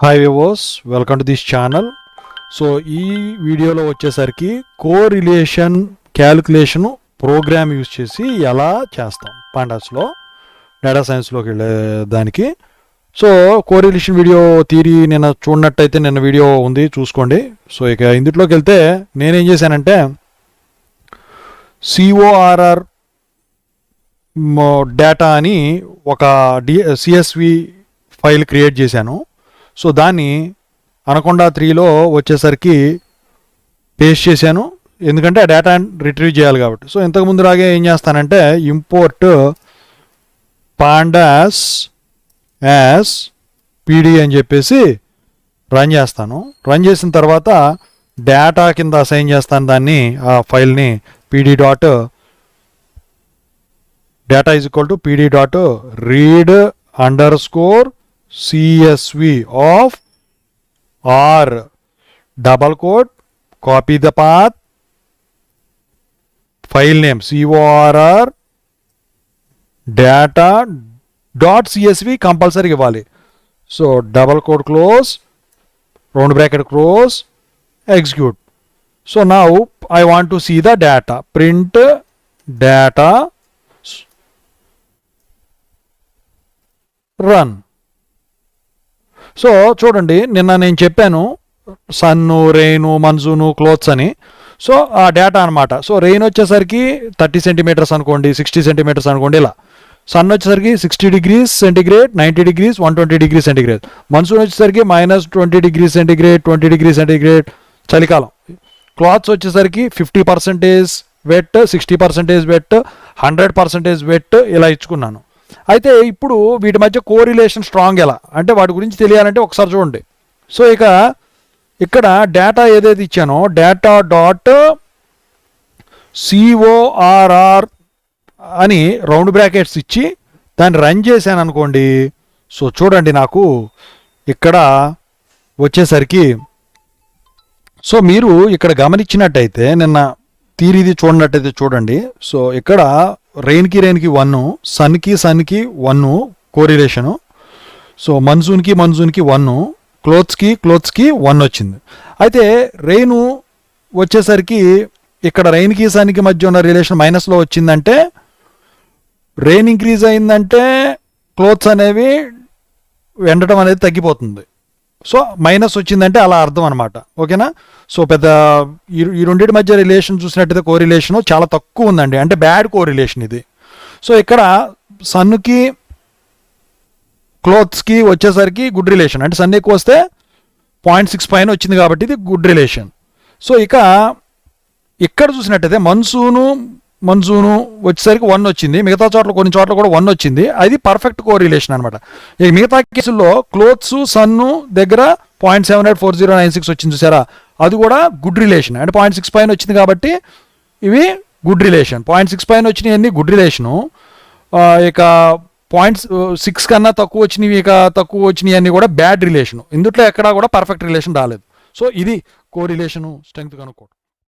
Hi viewers, welcome to this channel. So ఈ వీడియోలో వచ్చేసరికి కోరిలేషన్ క్యాలిక్యులేషన్ ప్రోగ్రామ్ యూజ్ చేసి ఎలా చేస్తాం పాండాస్లో డేటా సైన్స్లోకి వెళ్ళే దానికి. సో కోరిలేషన్ వీడియో థియరీ నిన్న చూడనట్టయితే నిన్న వీడియో ఉంది, చూసుకోండి. సో ఇక ఇందులోకి వెళ్తే నేనేం చేశానంటే CORR డేటా అని ఒక CSV ఫైల్ క్రియేట్ చేశాను. సో దాన్ని అనకొండా 3లో వచ్చేసరికి పేస్ట్ చేశాను, ఎందుకంటే ఆ డేటా రిట్రీవ్ చేయాలి కాబట్టి. సో ఇంతకుముందు లాగే ఏం చేస్తానంటే ఇంపోర్ట్ పాండాస్ యాజ్ PD అని చెప్పేసి రన్ చేస్తాను. రన్ చేసిన తర్వాత డేటా కింద అసైన్ చేస్తాను దాన్ని, ఆ ఫైల్ని PD.data is equal to PD.read_CSV of R double quote, copy the path, file name CORR data.csv compulsory ఇవ్వాలి. So double quote close, round bracket close, execute. So now I want to see the data. Print data, run. So చూడండి, నిన్న నేను చెప్పాను sun, rain, monsoon, clothes అని. So ఆ data అనమాట. So rain వచ్చేసరికి 30 centimetres అనుకోండి, 60 సెంటీమీటర్స్ అనుకోండి, ఇలా. సన్ వచ్చేసరికి 60 degrees centigrade, 90 degrees, 120 degrees centigrade. Monsoon వచ్చేసరికి -20 degrees సెంటిగ్రేడ్, 20 degrees సెంటిగ్రేడ్, చలికాలం. క్లాత్స్ వచ్చేసరికి 50% వెట్, 60% వెట్, 100% వెట్, ఇలా ఇచ్చుకున్నాను. అయితే ఇప్పుడు వీటి మధ్య కోరిలేషన్ స్ట్రాంగ్ ఎలా అంటే వాటి గురించి తెలియాలంటే ఒకసారి చూడండి. సో ఇక ఇక్కడ డేటా ఏదైతే ఇచ్చానో data.CORR అని రౌండ్ బ్రాకెట్స్ ఇచ్చి దాన్ని రన్ చేశాను అనుకోండి. సో చూడండి, నాకు ఇక్కడ వచ్చేసరికి, సో మీరు ఇక్కడ గమనించినట్టయితే నిన్న థియరీది చూడనట్టయితే చూడండి. సో ఇక్కడ రెయిన్కి 1, సన్కి 1 కోరిలేషను. సో మన్సూన్కి 1, క్లోత్స్కి 1 వచ్చింది. అయితే రెయిన్ వచ్చేసరికి ఇక్కడ రెయిన్కి సన్కి మధ్య ఉన్న రిలేషన్ మైనస్లో వచ్చిందంటే, రెయిన్ ఇంక్రీజ్ అయిందంటే క్లోత్స్ అనేవి ఎండటం అనేది తగ్గిపోతుంది. సో మైనస్ వచ్చిందంటే అలా అర్థం అనమాట, ఓకేనా. సో పెద్ద ఈ రెండింటి మధ్య రిలేషన్ చూసినట్టయితే కోరిలేషను చాలా తక్కువ ఉందండి, అంటే బ్యాడ్ కోరిలేషన్ ఇది. సో ఇక్కడ సన్నుకి క్లోత్స్కి వచ్చేసరికి గుడ్ రిలేషన్, అంటే సన్ ఎక్కువ వస్తే 0.6 పైన వచ్చింది కాబట్టి ఇది గుడ్ రిలేషన్. సో ఇక ఇక్కడ చూసినట్టయితే మన్సూను వచ్చేసరికి 1 వచ్చింది, మిగతా చోట్ల కొన్ని చోట్ల కూడా 1 వచ్చింది, అది పర్ఫెక్ట్ కోరిలేషన్ అనమాట. ఇక మిగతా కేసుల్లో క్లోత్స్ సన్ను దగ్గర 0.784096 వచ్చింది చూసారా, అది కూడా గుడ్ రిలేషన్, అంటే 0.6 పైన వచ్చింది కాబట్టి ఇవి గుడ్ రిలేషన్. 0.6 పైన వచ్చినాయి గుడ్ రిలేషను. ఇక 0.6 కన్నా తక్కువ వచ్చినవి, ఇక తక్కువ వచ్చినాయి అన్నీ కూడా బ్యాడ్ రిలేషను. ఇందులో ఎక్కడా కూడా పర్ఫెక్ట్ రిలేషన్ రాలేదు. సో ఇది కోరిలేషను స్ట్రెంగ్త్ కనుక్కో.